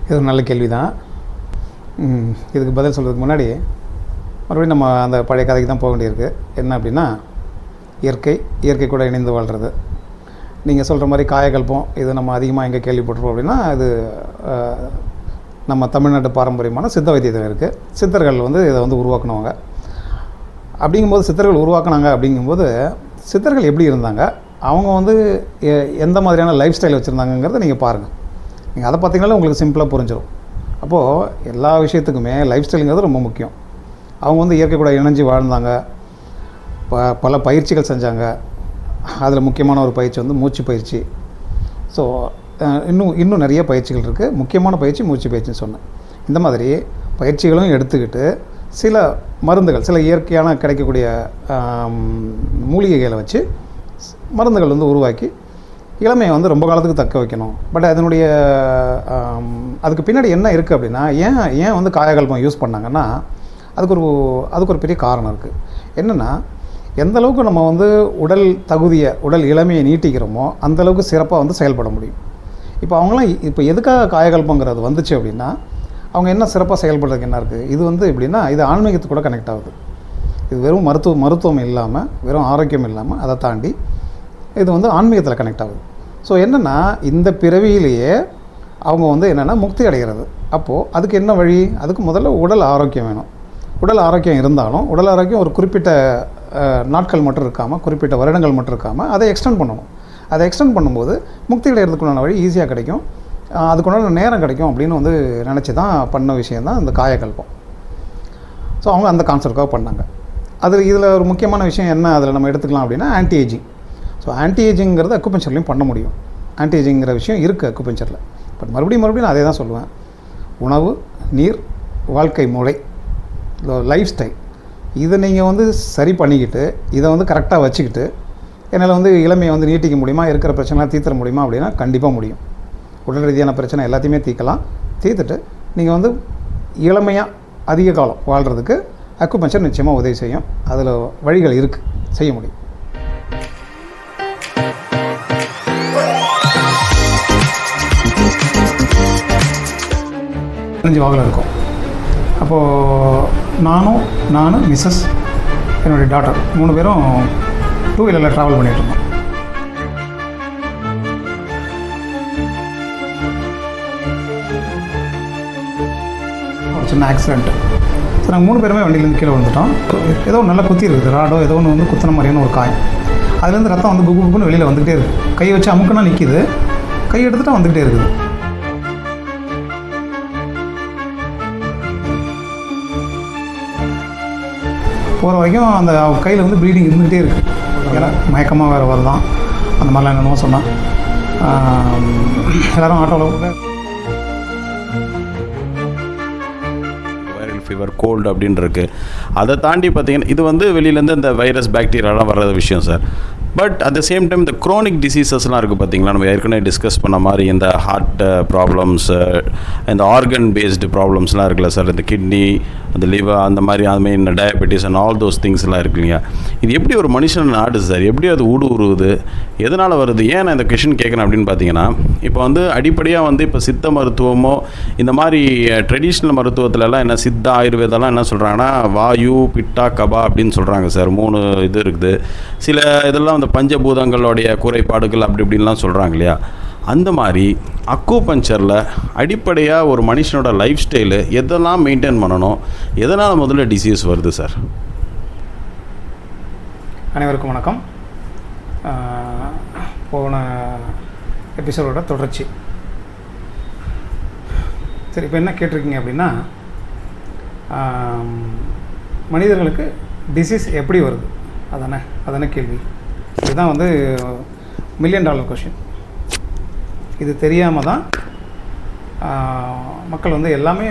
இது ஒரு நல்ல கேள்வி தான். இதுக்கு பதில் சொல்கிறதுக்கு முன்னாடி மறுபடியும் நம்ம அந்த பழைய கதைக்கு தான் போக வேண்டியிருக்கு. என்ன அப்படின்னா, இயற்கை கூட இணைந்து வாழ்கிறது. நீங்கள் சொல்கிற மாதிரி காயகல்பம் இது நம்ம அதிகமாக எங்கே கேள்விப்பட்டிருப்போம் அப்படின்னா, இது நம்ம தமிழ்நாட்டு பாரம்பரியமான சித்த வைத்தியத்தில் இருக்குது. சித்தர்கள் இதை உருவாக்குனவங்க. அப்படிங்கும்போது சித்தர்கள் உருவாக்குனாங்க. அப்படிங்கும்போது சித்தர்கள் எப்படி இருந்தாங்க, அவங்க எந்த மாதிரியான லைஃப் ஸ்டைல் வச்சுருந்தாங்கங்கிறத நீங்கள் பாருங்கள். நீங்கள் அதை பார்த்தீங்கனாலே உங்களுக்கு சிம்பிளாக புரிஞ்சிடும். அப்போது எல்லா விஷயத்துக்குமே லைஃப் ஸ்டைலுங்கிறது ரொம்ப முக்கியம். அவங்க இயற்கை கூட இணைஞ்சு வாழ்ந்தாங்க. பல பயிற்சிகள் செஞ்சாங்க. அதில் முக்கியமான ஒரு பயிற்சி மூச்சு பயிற்சி. ஸோ இன்னும் நிறைய பயிற்சிகள் இருக்குது. முக்கியமான பயிற்சி மூச்சு பயிற்சின்னு சொன்னேன். இந்த மாதிரி பயிற்சிகளும் எடுத்துக்கிட்டு சில மருந்துகள், சில இயற்கையான கிடைக்கக்கூடிய மூலிகைகளை வச்சு மருந்துகள் உருவாக்கி இளமையை ரொம்ப காலத்துக்கு தக்க வைக்கணும். பட் அதனுடைய அதுக்கு பின்னாடி என்ன இருக்குது அப்படின்னா, ஏன் காயகல்பம் யூஸ் பண்ணாங்கன்னா, அதுக்கு ஒரு பெரிய காரணம் இருக்குது. என்னென்னா, எந்த அளவுக்கு நம்ம உடல் தகுதியை, உடல் இளமையை நீட்டிக்கிறோமோ அந்தளவுக்கு சிறப்பாக செயல்பட முடியும். இப்போ அவங்களாம் எதுக்காக காயகல்பங்கிறது வந்துச்சு அப்படின்னா, அவங்க என்ன சிறப்பாக செயல்படுறதுக்கு என்ன இருக்குது, இது எப்படின்னா, இது ஆன்மீகத்து கூட கனெக்ட் ஆகுது. இது வெறும் மருத்துவம் இல்லாமல், வெறும் ஆரோக்கியம் இல்லாமல், அதை தாண்டி இது ஆன்மீகத்தில் கனெக்ட் ஆகுது. ஸோ என்னென்னா, இந்த பிறவியிலேயே அவங்க என்னென்னா முக்தி அடைகிறது. அப்போது அதுக்கு என்ன வழி? அதுக்கு முதல்ல உடல் ஆரோக்கியம் வேணும். உடல் ஆரோக்கியம் இருந்தாலும், உடல் ஆரோக்கியம் ஒரு குறிப்பிட்ட நாட்கள் மட்டும் இருக்காமல், குறிப்பிட்ட வருடங்கள் மட்டும் இருக்காமல் அதை எக்ஸ்டெண்ட் பண்ணணும். அதை எக்ஸ்டெண்ட் பண்ணும்போது முக்தி அடைகிறதுக்குண்டான வழி ஈஸியாக கிடைக்கும், அதுக்குண்டான நேரம் கிடைக்கும் அப்படின்னு நினச்சி தான் பண்ண விஷயந்தான் இந்த காயகல்பம். ஸோ அவங்க அந்த கான்செப்டுக்காக பண்ணாங்க. இதில் ஒரு முக்கியமான விஷயம் என்ன அதில் நம்ம எடுத்துக்கலாம் அப்படின்னா, ஆன்டி ஏஜிங். ஸோ ஆன்டி ஏஜிங்கிறது அக்குபஞ்சர்லையும் பண்ண முடியும். ஆன்டி ஏஜிங்கிற விஷயம் இருக்குது அக்குபஞ்சரில். பட் மறுபடியும் நான் அதே தான் சொல்லுவேன். உணவு, நீர், வாழ்க்கை முறை, லைஃப் ஸ்டைல், இதை நீங்கள் சரி பண்ணிக்கிட்டு, இதை கரெக்டாக வச்சுக்கிட்டு, என்னால் இளமையை நீட்டிக்க முடியுமா, இருக்கிற பிரச்சனைலாம் தீர்த்த முடியுமா அப்படின்னா கண்டிப்பாக முடியும். உடல் ரீதியான பிரச்சனை எல்லாத்தையுமே தீர்த்துட்டு நீங்கள் இளமையாக அதிக காலம் வாழ்கிறதுக்கு அக்குபஞ்சர் நிச்சயமாக உதவி செய்யும். அதில் வழிகள் இருக்குது, செய்ய முடியும். வாகனம் இருக்கும். அப்போது நானும் மிஸ்ஸஸ், என்னுடைய டாட்டர் 3 பேரும் 2 வீலரில் ட்ராவல் பண்ணிகிட்டு இருந்தோம். ஒரு சின்ன ஆக்சிடென்ட்டு. ஸோ நாங்கள் 3 பேருமே வண்டியிலேருந்து கீழே விழுந்துட்டோம். ஏதோ நல்லா குத்தி இருக்குது, ராடோ ஏதோ ஒன்று குத்தின மாதிரியான ஒரு காயம். அதுலேருந்து ரத்தம் குப்புன்னு வெளியில் வந்துக்கிட்டே இருக்குது. கையை வச்சு அமுக்குனா நிற்கிது, கை எடுத்துகிட்டா வந்துக்கிட்டே இருக்குது. போகிற வரைக்கும் அந்த கையில் ப்ளீடிங் இருந்துகிட்டே இருக்குது. ஏன்னா மயக்கமாக வேறு வரலாம், அந்த மாதிரிலாம் என்னென்னமோ சொன்னால் எல்லோரும் ஆட்டோவில் வைரல் ஃபீவர், கோல்டு அப்படின்னு இருக்குது. அதை தாண்டி பார்த்திங்கன்னா இது வெளியிலேருந்து இந்த வைரஸ், பாக்டீரியாலாம் வர்ற விஷயம் sir. But at the same time இந்த க்ரோனிக் டிசீசஸ்லாம் இருக்குது பார்த்திங்களா, நம்ம ஏற்கனவே டிஸ்கஸ் பண்ண மாதிரி இந்த ஹார்ட் ப்ராப்ளம்ஸு, இந்த ஆர்கன் பேஸ்டு ப்ராப்ளம்ஸ்லாம் இருக்குல்ல சார், இந்த கிட்னி, அந்த லிவர், அந்த மாதிரி இந்த டயபெட்டிஸ் அண்ட் ஆல் தோஸ் திங்ஸ்லாம் இருக்கு இல்லையா. இது எப்படி ஒரு மனுஷன் நாடுது சார், எப்படி அது ஊடுருவுது, எதனால் வருது? ஏன் நான் இந்த கொஷின் கேட்குறேன் அப்படின்னு பார்த்தீங்கன்னா, இப்போ அடிப்படையாக இப்போ சித்த மருத்துவமோ இந்த மாதிரி ட்ரெடிஷ்னல் மருத்துவத்துலலாம் என்ன சித்தா, ஆயுர்வேதெல்லாம் என்ன சொல்கிறாங்கன்னா, வாயு, பிட்டா, கபா அப்படின்னு சொல்கிறாங்க சார். 3 இது இருக்குது. சில இதெல்லாம் பஞ்சபூதங்களுடைய குறைபாடுகள் அப்படி இப்படின்லாம் சொல்கிறாங்க இல்லையா. அந்த மாதிரி அக்குபஞ்சரில் அடிப்படையாக ஒரு மனுஷனோட லைஃப் ஸ்டைலு எதெல்லாம் மெயின்டைன் பண்ணணும், எதனால் முதல்ல டிசீஸ் வருது சார்? அனைவருக்கும் வணக்கம். போன எபிசோடோட தொடர்ச்சி. சரி, இப்போ என்ன கேட்டிருக்கீங்க அப்படின்னா, மனிதர்களுக்கு டிசீஸ் எப்படி வருது, அதானே கேள்வி. இதுதான் $1 மில்லியன் கொஷின். இது தெரியாமல் தான் மக்கள் எல்லாமே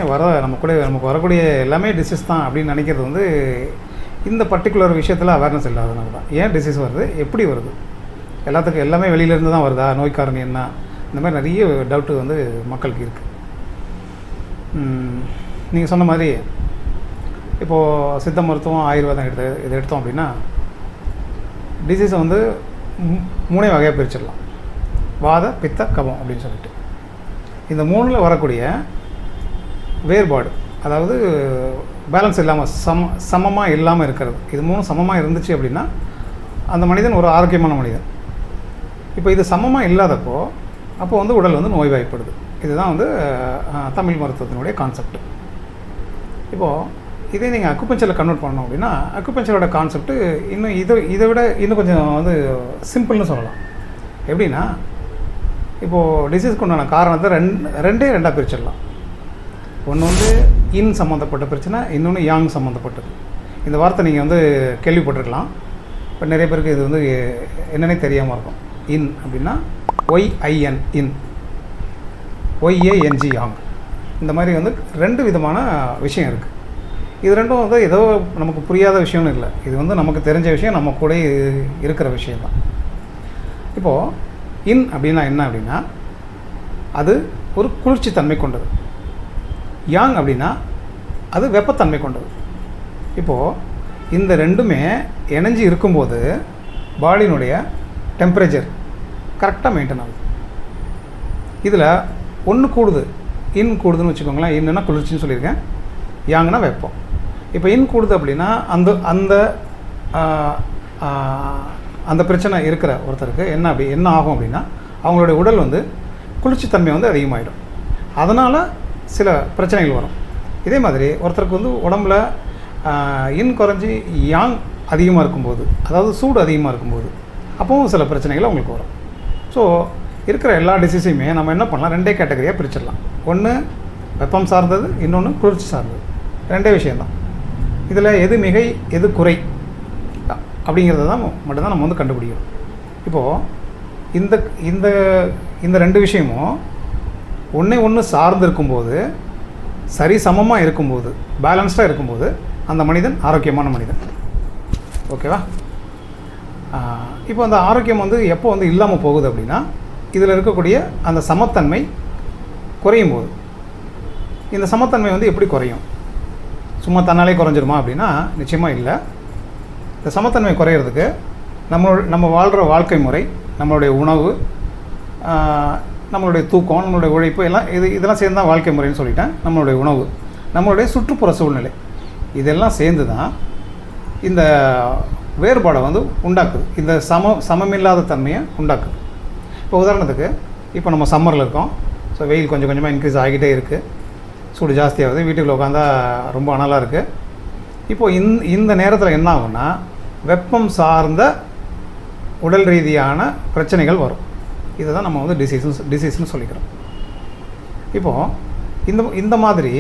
நமக்கு வரக்கூடிய எல்லாமே டிசீஸ் தான் அப்படின்னு நினைக்கிறது இந்த பர்டிகுலர் விஷயத்தில் அவேர்னஸ் இல்லாதனால தான். ஏன் டிசீஸ் வருது, எப்படி வருது, எல்லாத்துக்கும் எல்லாமே வெளியிலேருந்து தான் வருதா, நோய் காரணம் என்ன, இந்த மாதிரி நிறைய டவுட்டு மக்களுக்கு இருக்குது. நீங்கள் சொன்ன மாதிரி இப்போது சித்த மருத்துவம், ஆயுர்வேதம் இதை எடுத்தோம் அப்படின்னா டிசீஸை 3 வகையாக பிரிச்சிடலாம். வாத, பித்த, கபம் அப்படின்னு சொல்லிட்டு. இந்த 3ல் வரக்கூடிய வேறுபாடு, அதாவது பேலன்ஸ் இல்லாமல் சமமாக இல்லாமல் இருக்கிறது. இது 3 சமமாக இருந்துச்சு அப்படின்னா அந்த மனிதன் ஒரு ஆரோக்கியமான மனிதன். இப்போ இது சமமாக இல்லாதப்போ அப்போ வந்து உடல் வந்து நோய்வாய்ப்படுது. இதுதான் வந்து தமிழ் மருத்துவத்தினுடைய கான்செப்ட். இப்போது இதே நீங்கள் அக்குபஞ்சரில் கன்வெர்ட் பண்ணோம் அப்படின்னா அக்குபஞ்சரோட கான்செப்ட்டு இன்னும் இதை விட இன்னும் கொஞ்சம் வந்து சிம்பிள்னு சொல்லலாம். எப்படின்னா இப்போது டிசீஸ்க்கு உண்டான காரணத்தை ரெண்டாக பிரிச்சிடலாம். ஒன்று வந்து இன் சம்மந்தப்பட்ட பிரச்சனை, இன்னொன்று யாங் சம்மந்தப்பட்டது. இந்த வார்த்தை நீங்கள் வந்து கேள்விப்பட்டிருக்கலாம். இப்போ நிறைய பேருக்கு இது வந்து என்னன்னே தெரியாமல் இருக்கும். இன் அப்படின்னா OIN இன், OANG யாங். இந்த மாதிரி வந்து 2 விதமான விஷயம் இருக்குது. இது ரெண்டும் வந்து ஏதோ நமக்கு புரியாத விஷயம்னு இல்லை. இது வந்து நமக்கு தெரிஞ்ச விஷயம், நம்ம கூட இருக்கிற விஷயந்தான். இப்போது இன் அப்படின்னா என்ன அப்படின்னா அது ஒரு குளிர்ச்சி தன்மை கொண்டது. யாங் அப்படின்னா அது வெப்பத்தன்மை கொண்டது. இப்போது இந்த ரெண்டுமே இணைஞ்சு இருக்கும்போது பாடியினுடைய டெம்பரேச்சர் கரெக்டாக மெயின்டைன் ஆகுது. இதில் ஒன்று கூடுது, இன் கூடுதுன்னு வச்சுக்கோங்களேன். இன்னுன்னா குளிர்ச்சின்னு சொல்லியிருக்கேன், யாங்கன்னா வெப்பம். இப்போ இன் கூடுது அப்படின்னா அந்த அந்த அந்த பிரச்சனை இருக்கிற ஒருத்தருக்கு என்ன ஆகும் அப்படின்னா அவங்களுடைய உடல் வந்து குளிர்ச்சித்தன்மை வந்து அதிகமாகிடும். அதனால் சில பிரச்சனைகள் வரும். இதே மாதிரி ஒருத்தருக்கு வந்து உடம்புல இன் குறைஞ்சி யாங் அதிகமாக இருக்கும்போது, அதாவது சூடு அதிகமாக இருக்கும்போது அப்போவும் சில பிரச்சனைகள் அவங்களுக்கு வரும். ஸோ இருக்கிற எல்லா டிசீஸையுமே நம்ம என்ன பண்ணலாம், 2 கேட்டகரியாக பிரிச்சிடலாம். ஒன்று வெப்பம் சார்ந்தது, இன்னொன்று குளிர்ச்சி சார்ந்தது. 2 விஷயந்தான். இதில் எது மிகை எது குறை அப்படிங்கிறத தான் மட்டும்தான் நம்ம வந்து கண்டுபிடிக்கணும். இப்போது இந்த இந்த இந்த 2 விஷயமும் ஒன்று சார்ந்து இருக்கும்போது, சரி சமமாக இருக்கும்போது, பேலன்ஸ்டாக இருக்கும்போது அந்த மனிதன் ஆரோக்கியமான மனிதன். ஓகேவா? இப்போ அந்த ஆரோக்கியம் வந்து எப்போ வந்து இல்லாமல் போகுது அப்படின்னா இதில் இருக்கக்கூடிய அந்த சமத்தன்மை குறையும் போது. இந்த சமத்தன்மை வந்து எப்படி குறையும்? சும்மா தன்னாலே குறைஞ்சிருமா அப்படின்னா நிச்சயமாக இல்லை. இந்த சமத்தன்மை குறையிறதுக்கு நம்ம வாழ்கிற வாழ்க்கை முறை, நம்மளுடைய உணவு, நம்மளுடைய தூக்கம், நம்மளுடைய உழைப்பு எல்லாம் இதெல்லாம் சேர்ந்து தான் வாழ்க்கை முறைன்னு சொல்லிட்டேன். நம்மளுடைய உணவு, நம்மளுடைய சுற்றுப்புற சூழ்நிலை, இதெல்லாம் சேர்ந்து தான் இந்த வேறுபாடை வந்து உண்டாக்குது. இந்த சமமில்லாத தன்மையை உண்டாக்குது. இப்போ உதாரணத்துக்கு இப்போ நம்ம சம்மரில் இருக்கோம். ஸோ வெயில் கொஞ்சம் கொஞ்சமாக இன்க்ரீஸ் ஆகிட்டே இருக்குது, சூடு ஜாஸ்தியாகுது, வீட்டுக்குள்ளே உட்காந்தா ரொம்ப அனலாக இருக்குது. இப்போது இந்த நேரத்தில் என்ன ஆகும்னா வெப்பம் சார்ந்த உடல் ரீதியான பிரச்சனைகள் வரும். இதை தான் நம்ம வந்து டிசீஸ்னு சொல்லிக்கிறோம். இப்போது இந்த மாதிரி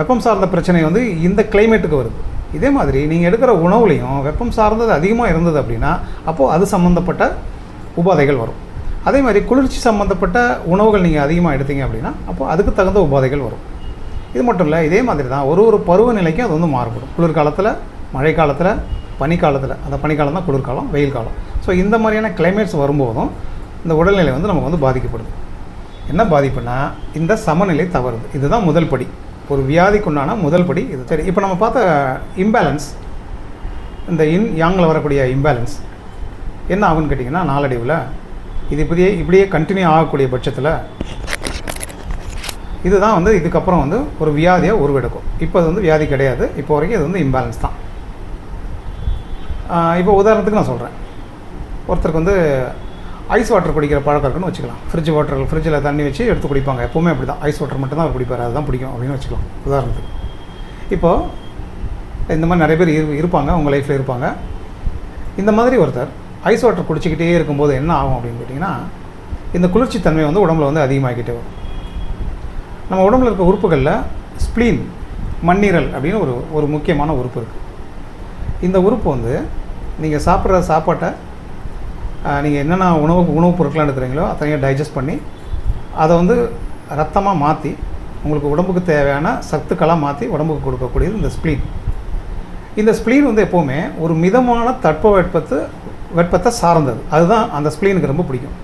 வெப்பம் சார்ந்த பிரச்சனை வந்து இந்த கிளைமேட்டுக்கு வருது. இதே மாதிரி நீங்கள் எடுக்கிற உணவுலையும் வெப்பம் சார்ந்தது அதிகமாக இருந்தது அப்படின்னா அப்போது அது சம்மந்தப்பட்ட உபாதைகள் வரும். அதே மாதிரி குளிர்ச்சி சம்மந்தப்பட்ட உணவுகள் நீங்கள் அதிகமாக எடுத்தீங்க அப்படின்னா அப்போது அதுக்கு தகுந்த உபாதைகள் வரும். இது மட்டும் இல்லை, இதே மாதிரி தான் ஒரு பருவநிலைக்கும் அது வந்து மாறுபடும். குளிர்காலத்தில், மழைக்காலத்தில், பனிக்காலத்தில், அந்த பனிக்காலம் தான் குளிர்காலம், வெயில் காலம். ஸோ இந்த மாதிரியான கிளைமேட்ஸ் வரும்போதும் இந்த உடல்நிலை வந்து நமக்கு வந்து பாதிக்கப்படுது. என்ன பாதிப்புனா இந்த சமநிலை தவறுது. இதுதான் முதல் படி, ஒரு வியாதிக்குண்டான முதல் படி இது. சரி, இப்போ நம்ம பார்த்த இம்பேலன்ஸ், இந்த யாங்கில் வரக்கூடிய இம்பேலன்ஸ் என்ன ஆகுன்னு கேட்டிங்கன்னா நாளடைவில் இது இப்படியே கண்டினியூ ஆகக்கூடிய பட்சத்தில் இதுதான் வந்து இதுக்கப்புறம் வந்து ஒரு வியாதியாக உருவெடுக்கும். இப்போ அது வந்து வியாதி கிடையாது, இப்போ வரைக்கும் இது வந்து இம்பேலன்ஸ் தான். இப்போ உதாரணத்துக்கு நான் சொல்கிறேன், ஒருத்தருக்கு வந்து ஐஸ் வாட்டர் குடிக்கிற பழக்கம் இருக்குன்னு வச்சுக்கலாம். ஃப்ரிட்ஜில் தண்ணி வச்சு எடுத்து குடிப்பாங்க. எப்போவுமே அப்படி தான், ஐஸ் வாட்டர் மட்டும் தான் அவர் குடிப்பார், அதுதான் பிடிக்கும் அப்படின்னு வச்சுக்கலாம் உதாரணத்துக்கு. இப்போது இந்த மாதிரி நிறைய பேர் இருப்பாங்க, உங்கள் லைஃப்பில் இருப்பாங்க. இந்த மாதிரி ஒருத்தர் ஐஸ் வாட்டர் குடிச்சிக்கிட்டே இருக்கும்போது என்ன ஆகும் அப்படின்னு கேட்டிங்கன்னா இந்த குளிர்ச்சி தன்மை வந்து உடம்புல வந்து அதிகமாகிக்கிட்டே வரும். நம்ம உடம்புல இருக்க உறுப்புகளில் ஸ்ப்ளீன், மண்ணீரல் அப்படின்னு ஒரு முக்கியமான உறுப்பு இருக்குது. இந்த உறுப்பு வந்து நீங்கள் சாப்பிட்ற சாப்பாட்டை நீங்கள் என்னென்ன உணவுப் பொருட்கள்லாம் எடுத்துகிறீங்களோ அத்தனையும் டைஜஸ்ட் பண்ணி அதை வந்து ரத்தமாக மாற்றி உங்களுக்கு உடம்புக்கு தேவையான சத்துக்களாக மாற்றி உடம்புக்கு கொடுக்கக்கூடியது இந்த ஸ்ப்ளீன். இந்த ஸ்ப்ளீன் வந்து எப்போவுமே ஒரு மிதமான வெப்பத்தை சார்ந்தது. அதுதான் அந்த ஸ்ப்ளீனுக்கு ரொம்ப பிடிக்கும்.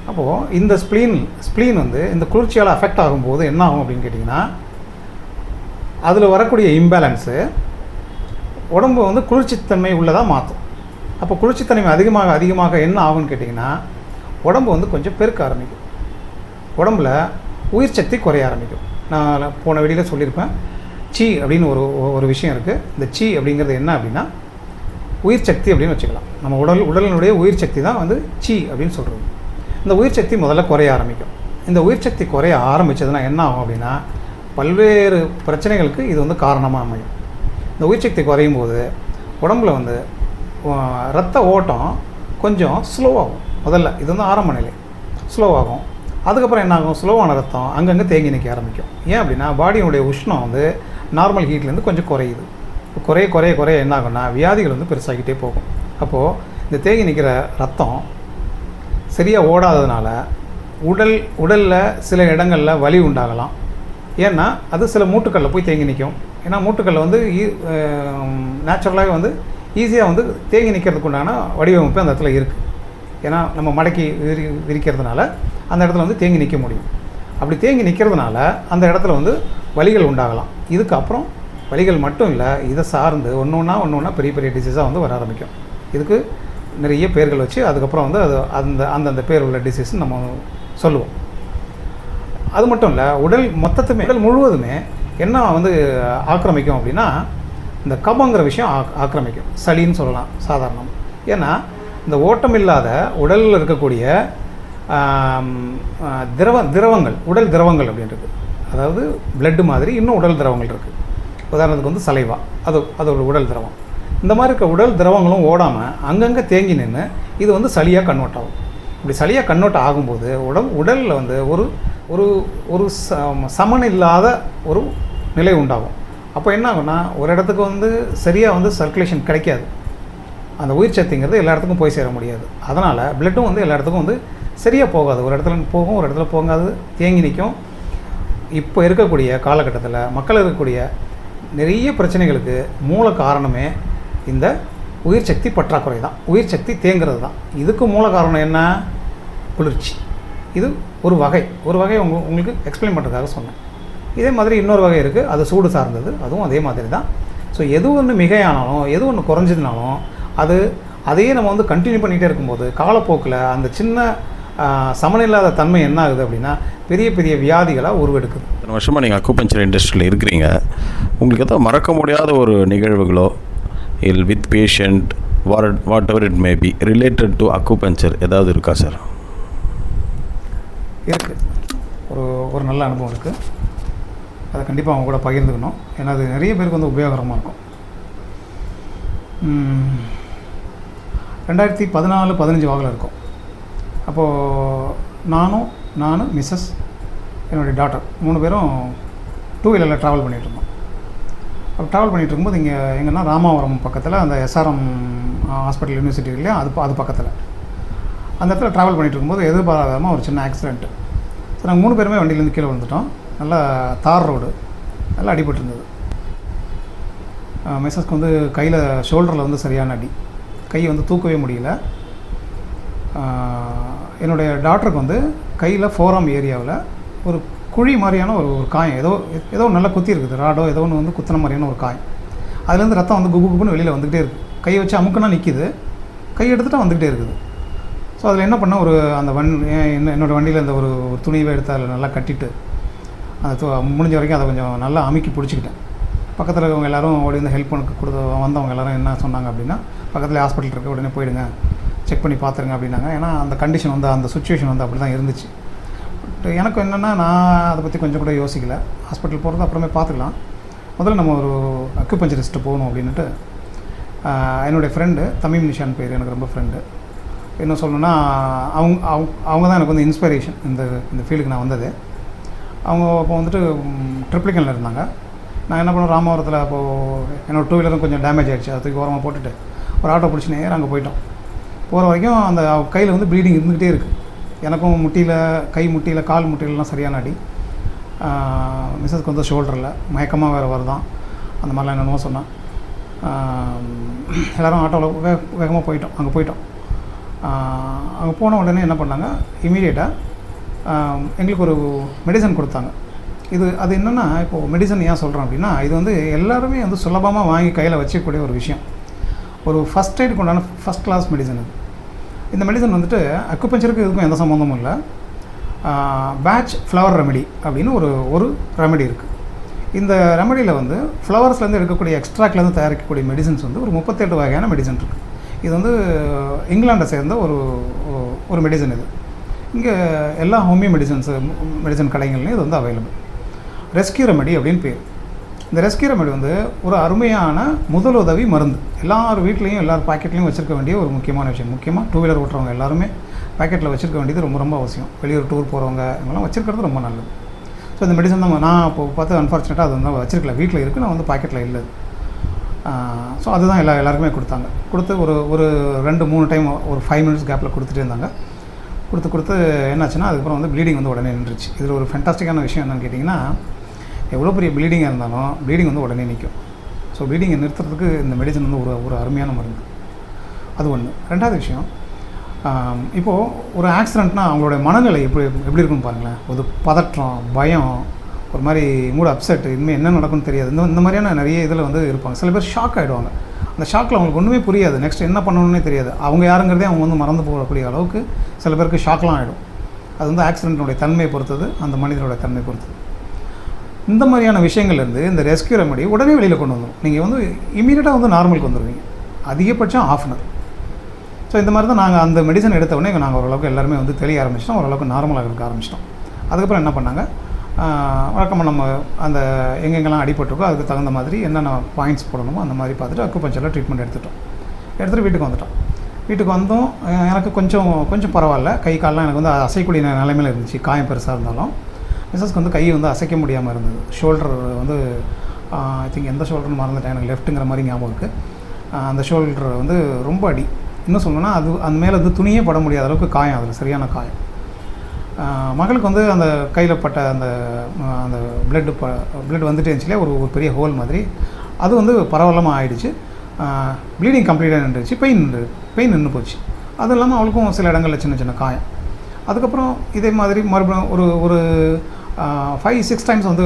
அப்போது இந்த ஸ்ப்ளீன் வந்து இந்த குளிர்ச்சியால் அஃபெக்ட் ஆகும்போது என்ன ஆகும் அப்படின்னு கேட்டிங்கன்னா அதில் வரக்கூடிய இம்பேலன்ஸு உடம்பு வந்து குளிர்ச்சித்தன்மை உள்ளதாக மாற்றும். அப்போ குளிர்ச்சித்தன்மை அதிகமாக என்ன ஆகும்னு கேட்டிங்கன்னா உடம்பு வந்து கொஞ்சம் பெருக்க ஆரம்பிக்கும், உடம்பில் உயிர் சக்தி குறைய ஆரம்பிக்கும். நான் போன வெளியில் சொல்லியிருப்பேன். சி அப்படின்னு ஒரு விஷயம் இருக்குது. இந்த சி அப்படிங்கிறது என்ன அப்படின்னா உயிர் சக்தி அப்படின்னு வச்சுக்கலாம். நம்ம உடலினுடைய உயிர் சக்தி தான் வந்து சி அப்படின்னு சொல்கிறது. இந்த உயிர் சக்தி முதல்ல குறைய ஆரம்பிக்கும். இந்த உயிர் சக்தி குறைய ஆரம்பித்ததுன்னா என்ன ஆகும் அப்படின்னா பல்வேறு பிரச்சனைகளுக்கு இது வந்து காரணமாக அமையும். இந்த உயிர் சக்தி குறையும் போது உடம்புல வந்து ரத்த ஓட்டம் கொஞ்சம் ஸ்லோவாகும். முதல்ல இது வந்து ஆரம்ப நிலை ஸ்லோவாகும். அதுக்கப்புறம் என்ன ஆகும், ஸ்லோவான ரத்தம் அங்கங்கே தேங்கி நிற்க ஆரம்பிக்கும். ஏன் அப்படின்னா பாடியினுடைய உஷ்ணம் வந்து நார்மல் ஹீட்லேருந்து கொஞ்சம் குறையுது. குறைய குறைய குறைய என்ன ஆகும்னா வியாதிகள் வந்து பெருசாகிட்டே போகும். அப்போது இந்த தேங்கி நிற்கிற ரத்தம் சரியாக ஓடாததுனால உடலில் சில இடங்களில் வலி உண்டாகலாம். ஏன்னா அது சில மூட்டுக்களில் போய் தேங்கி நிற்கும். ஏன்னா மூட்டுக்களில் வந்து நேச்சுரலாகவே வந்து ஈஸியாக வந்து தேங்கி நிற்கிறதுக்கு உண்டான வடிவமைப்பு அந்த இடத்துல இருக்குது. ஏன்னா நம்ம மடக்கி விரிக்கிறதுனால அந்த இடத்துல வந்து தேங்கி நிற்க முடியும். அப்படி தேங்கி நிற்கிறதுனால அந்த இடத்துல வந்து வலிகள் உண்டாகலாம். இதுக்கப்புறம் வலிகள் மட்டும் இல்லை, இதை சார்ந்து ஒன்று ஒன்றா பெரிய பெரிய டிசீஸாக வந்து வர ஆரம்பிக்கும். இதுக்கு நிறைய பேர்கள் வச்சு அதுக்கப்புறம் வந்து அது அந்தந்த பேர் உள்ள டிசீஸ்ன்னு நம்ம சொல்லுவோம். அது மட்டும் இல்லை, உடல் முழுவதுமே என்ன வந்து ஆக்கிரமிக்கும் அப்படின்னா இந்த கபங்கிற விஷயம் ஆக்கிரமிக்கும். சளின்னு சொல்லலாம் சாதாரணம். ஏன்னா இந்த ஓட்டம் இல்லாத உடலில் இருக்கக்கூடிய திரவங்கள் உடல் திரவங்கள் அப்படின்றது, அதாவது பிளட்டு மாதிரி இன்னும் உடல் திரவங்கள் இருக்குது. உதாரணத்துக்கு வந்து சலைவா, அது ஒரு உடல் திரவம். இந்த மாதிரி இருக்க உடல் திரவங்களும் ஓடாமல் அங்கங்கே தேங்கி நின்று இது வந்து சளியாக கன்வெர்ட் ஆகும். இப்படி சளியாக கன்வெர்ட் ஆகும்போது உடலில் வந்து ஒரு சமனில்லாத ஒரு நிலை உண்டாகும். அப்போ என்ன ஆகும்னா ஒரு இடத்துக்கு வந்து சரியாக வந்து சர்க்குலேஷன் கிடைக்காது. அந்த உயிர் சக்திங்கிறது எல்லா இடத்துக்கும் போய் சேர முடியாது. அதனால் பிளட்டும் வந்து எல்லா இடத்துக்கும் வந்து சரியாக போகாது. ஒரு இடத்துல போகும், ஒரு இடத்துல போகாது, தேங்கி நிற்கும். இப்போ இருக்கக்கூடிய காலகட்டத்தில் மக்கள் இருக்கக்கூடிய நிறைய பிரச்சனைகளுக்கு மூல காரணமே இந்த உயிர் சக்தி பற்றாக்குறை தான். உயிர் சக்தி தேங்கிறது தான். இதுக்கு மூல காரணம் என்ன? குளிர்ச்சி. இது ஒரு வகை உங்களுக்கு எக்ஸ்பிளைன் பண்ணுறதுக்காக சொன்னேன். இதே மாதிரி இன்னொரு வகை இருக்குது, அது சூடு சார்ந்தது. அதுவும் அதே மாதிரி தான். ஸோ எது ஒன்று மிகையானாலும் எது ஒன்று குறைஞ்சதுனாலும் அதையே நம்ம வந்து கண்டினியூ பண்ணிகிட்டே இருக்கும்போது காலப்போக்கில் அந்த சின்ன சமநில்லாத தன்மை என்ன ஆகுது அப்படின்னா பெரிய பெரிய வியாதிகளாக உருவெடுக்குது. இத்தனை வருஷமாக நீங்கள் அக்குபஞ்சர் இண்டஸ்ட்ரியில் இருக்கிறீங்க. உங்களுக்கு எதாவது மறக்க முடியாத ஒரு நிகழ்வுகளோ with patient whatever it may be related to acupuncture ஏதாவது இருக்கா சார்? இருக்குது. ஒரு நல்ல அனுபவம் இருக்குது. அதை கண்டிப்பாக அவங்க கூட பகிர்ந்துக்கணும். ஏன்னா அது நிறைய பேருக்கு வந்து உபயோகரமாக இருக்கும். 2014-15 வாக்கில் இருக்கும். அப்போது நானும் மிஸ்ஸஸ் என்னுடைய டாட்டர் 3 பேரும் 2 வீலரில் ட்ராவல் பண்ணிகிட்டு இருந்தோம். அப்போ ட்ராவல் பண்ணிகிட்டு இருக்கும்போது இங்கே எங்கன்னா ராமாவரம் பக்கத்தில் அந்த SRM ஹாஸ்பிட்டல் யூனிவர்சிட்டி இல்லையா, அது பக்கத்தில் அந்த இடத்துல ட்ராவல் பண்ணிகிட்டு இருக்கும்போது எதிர்பாராதமாக ஒரு சின்ன ஆக்சிடென்ட்டு. ஸோ நாங்கள் 3 பேருமே வண்டியிலேருந்து கீழே வந்துட்டோம். நல்லா தார் ரோடு, நல்லா அடிபட்டிருந்தது. மிஸ்ஸஸ்க்கு வந்து கையில் ஷோல்டரில் வந்து சரியான அடி, கையை வந்து தூக்கவே முடியல. என்னுடைய டாக்டருக்கு வந்து கையில் ஃபோராம் ஏரியாவில் ஒரு குழி மாதிரியான ஒரு காயம், ஏதோ நல்லா குத்தி இருக்குது, ராடோ ஏதோ ஒன்று வந்து குத்தின மாதிரியான ஒரு காயம். அதுலேருந்து ரத்தம் வந்து குப்புன்னு வெளியில் வந்துக்கிட்டே இருக்குது. கையை வச்சு அமுக்குனா நிற்கிது, கை எடுத்துகிட்டா வந்துக்கிட்டே இருக்குது. ஸோ அதில் என்ன பண்ணால் என்னோடய வண்டியில் இந்த ஒரு துணியை எடுத்து அதில் நல்லா கட்டிட்டு அதை முடிஞ்ச வரைக்கும் அதை கொஞ்சம் நல்லா அமுக்கி பிடிச்சிக்கிட்டேன். பக்கத்தில் இருக்கவங்க எல்லோரும் ஓடி வந்து ஹெல்ப் பண்ண வந்தவங்க எல்லோரும் என்ன சொன்னாங்க அப்படின்னா, பக்கத்தில் ஹாஸ்பிட்டல் இருக்குது, உடனே போயிடுங்க, செக் பண்ணி பார்த்துருங்க அப்படின்னாங்க. ஏன்னா அந்த கண்டிஷன் வந்து அந்த சுச்சுவேஷன் வந்து அப்படி தான் இருந்துச்சு. பட் எனக்கு என்னென்னா நான் அதை பற்றி கொஞ்சம் கூட யோசிக்கலை. ஹாஸ்பிட்டல் போகிறது அப்புறமே பார்த்துக்கலாம், முதல்ல நம்ம ஒரு அக்குபஞ்சரிஸ்ட்டு போகணும் அப்படின்ட்டு என்னுடைய ஃப்ரெண்டு தமீம் நிஷான் பேர், எனக்கு ரொம்ப ஃப்ரெண்டு. என்ன சொல்லணுன்னா அவங்க தான் எனக்கு வந்து இன்ஸ்பிரேஷன் இந்த ஃபீல்டுக்கு நான் வந்தது. அவங்க அப்போ வந்துட்டு ட்ரிப்ளிகனில் இருந்தாங்க. நான் என்ன பண்ணோம், ராமவரத்தில் அப்போது என்னோடய 2 வீலரும் கொஞ்சம் டேமேஜ் ஆகிடுச்சு. அது தூக்கி ஓரமாக போட்டுட்டு ஒரு ஆட்டோ பிடிச்சி நேரம் அங்கே போயிட்டோம். போகிற வரைக்கும் அந்த கையில் வந்து ப்ளீடிங் இருந்துக்கிட்டே இருக்குது. எனக்கும் முட்டியில் கால் முட்டிலலாம் சரியான அடி. மிஸ்ஸஸ்க்கு வந்து ஷோல்டரில் மயக்கமாக வேறு வருதான், அந்த மாதிரிலாம் என்னென்னமோ சொன்னேன். எல்லோரும் ஆட்டோவில் வேகமாக போயிட்டோம். அங்கே போன உடனே என்ன பண்ணாங்க, இமீடியட்டாக எங்களுக்கு ஒரு மெடிசன் கொடுத்தாங்க. அது என்னென்னா, இப்போது மெடிசன் ஏன் சொல்கிறேன் அப்படின்னா, இது வந்து எல்லாருமே வந்து சுலபமாக வாங்கி கையில் வச்சுக்கக்கூடிய ஒரு விஷயம். ஒரு ஃபஸ்ட் எய்டுக்கு உண்டான ஃபஸ்ட் கிளாஸ் மெடிசன் இது. இந்த மெடிசன் வந்துட்டு அக்குபஞ்சருக்கு இதுக்கும் எந்த சம்மந்தமும் இல்லை. பேட்ச் ஃப்ளவர் ரெமெடி அப்படின்னு ஒரு ரெமெடி இருக்குது. இந்த ரெமெடியில் வந்து ஃப்ளவர்ஸ்லேருந்து எடுக்கக்கூடிய எக்ஸ்ட்ராக்ட்லேருந்து தயாரிக்கக்கூடிய மெடிசன்ஸ் வந்து ஒரு 38 வகையான மெடிசன் இருக்குது. இது வந்து இங்கிலாண்டை சேர்ந்த ஒரு மெடிசன். இது இங்கே எல்லா ஹோமியோ மெடிசன் கடைகள்லையும் இது வந்து அவைலபிள். ரெஸ்கியூ ரெமெடி அப்படின்னு பேர். இந்த ரெஸ்கியூ ரெமெடி வந்து ஒரு அருமையான முதலுதவி மருந்து. எல்லார் வீட்லேயும் எல்லார் பாக்கெட்லேயும் வச்சுருக்க வேண்டிய ஒரு முக்கியமான விஷயம். முக்கியமாக 2 வீலர் ஓட்டுறவங்க எல்லாருமே பாக்கெட்டில் வச்சுருக்க வேண்டியது ரொம்ப ரொம்ப அவசியம். வெளியூர் டூர் போகிறவங்க இவங்கெல்லாம் வச்சுருக்கிறது ரொம்ப நல்லது. ஸோ இந்த மெடிசன் நான் இப்போ பார்த்து அன்ஃபார்ச்சுனேட்டாக அது வந்து வச்சுருக்கல, வீட்டில் இருக்குது, நான் வந்து பாக்கெட்டில் இல்லை. ஸோ அதுதான் எல்லாருக்குமே கொடுத்து ஒரு 2-3 டைம் ஒரு 5 மினிட்ஸ் கேப்பில் கொடுத்துட்டே இருந்தாங்க. கொடுத்து என்னாச்சுன்னா அதுக்கப்புறம் வந்து ப்ளீடிங் வந்து உடனே நின்றுச்சு. இதில் ஒரு ஃபென்டாஸ்டிக்கான விஷயம் என்னென்னு கேட்டிங்கன்னா, எவ்வளோ பெரிய ப்ளீடிங்காக இருந்தாலும் ப்ளீடிங் வந்து உடனே நிற்கும். ஸோ ப்ளீடிங்கை நிறுத்துறதுக்கு இந்த மெடிசன் வந்து ஒரு அருமையான மருந்து. அது ஒன்று. ரெண்டாவது விஷயம், இப்போது ஒரு ஆக்சிடெண்ட்னால் அவங்களோட மனநிலை எப்படி இருக்குன்னு பாருங்களேன். ஒரு பதற்றம், பயம், ஒரு மாதிரி மூட் அப்செட், இனிமேல் என்ன நடக்கும்னு தெரியாது. இந்த மாதிரியான நிறைய இதில் வந்து இருப்பாங்க. சில பேர் ஷாக் ஆகிடுவாங்க. அந்த ஷாக்கில் அவங்களுக்கு ஒன்றுமே புரியாது, நெக்ஸ்ட் என்ன பண்ணணுன்னே தெரியாது. அவங்க யாருங்கிறதே அவங்க வந்து மறந்து போகக்கூடிய அளவுக்கு சில பேருக்கு ஷாக்லாம் ஆகிடும். அது வந்து ஆக்சிடென்ட்டுடைய தன்மையை பொறுத்தது, அந்த மனிதனோட தன்மை பொறுத்தது. இந்த மாதிரியான விஷயங்கள்லேருந்து இந்த ரெஸ்கியூ ரெமெடி உடனே வெளியில் கொண்டு வந்துடும். நீங்கள் வந்து இமீடியட்டாக வந்து நார்மலுக்கு வந்துடுவீங்க, அதிகபட்சம் ½ அன் ஹவர். ஸோ இந்த மாதிரி தான் நாங்கள் அந்த மெடிசன் எடுத்த உடனே நாங்கள் ஓரளவுக்கு எல்லாருமே வந்து தெளிய ஆரம்பிச்சிட்டோம், ஓரளவுக்கு நார்மலாக இருக்க ஆரம்பிச்சிட்டோம். அதுக்கப்புறம் என்ன பண்ணாங்க, வழக்கமாக நம்ம அந்த எங்கெங்கெல்லாம் அடிபட்டிருக்கோ அதுக்கு தகுந்த மாதிரி என்னென்ன பாயிண்ட்ஸ் போடணுமோ அந்த மாதிரி பார்த்துட்டு அக்குபஞ்சரில் ட்ரீட்மெண்ட் எடுத்துகிட்டு வீட்டுக்கு வந்துட்டோம். வீட்டுக்கு வந்தோம். எனக்கு கொஞ்சம் பரவாயில்ல, கை காலெலாம் எனக்கு வந்து அசைக்கூடிய நிலைமையில் இருந்துச்சு. காயம் பெருசாக இருந்தாலும் மிஸ்ஸஸ்க்கு வந்து கை வந்து அசைக்க முடியாமல் இருந்தது. ஷோல்டர் வந்து ஐ திங்க் எந்த ஷோல்டர்னு மறந்துட்டேன், எனக்கு லெஃப்ட்டுங்கிற மாதிரி ஞாபகம் இருக்குது. அந்த ஷோல்டர் வந்து ரொம்ப அடி. இன்னும் சொல்லணும்னா அது அந்த மேலே வந்து துணியே பட முடியாத அளவுக்கு காயம், அதில் சரியான காயம். மகளுக்கு வந்து அந்த கையில் பட்ட அந்த பிளட் வந்துட்டு இருந்துச்சுலே ஒரு பெரிய ஹோல் மாதிரி, அது வந்து பரவலமாக ஆகிடுச்சு. ப்ளீடிங் கம்ப்ளீட்டாக நின்றுச்சு. பெயின் நின்று போச்சு. அது இல்லாமல் அவளுக்கும் சில இடங்களில் சின்ன காயம். அதுக்கப்புறம் இதே மாதிரி மறுபடியும் ஒரு 5-6 டைம்ஸ் வந்து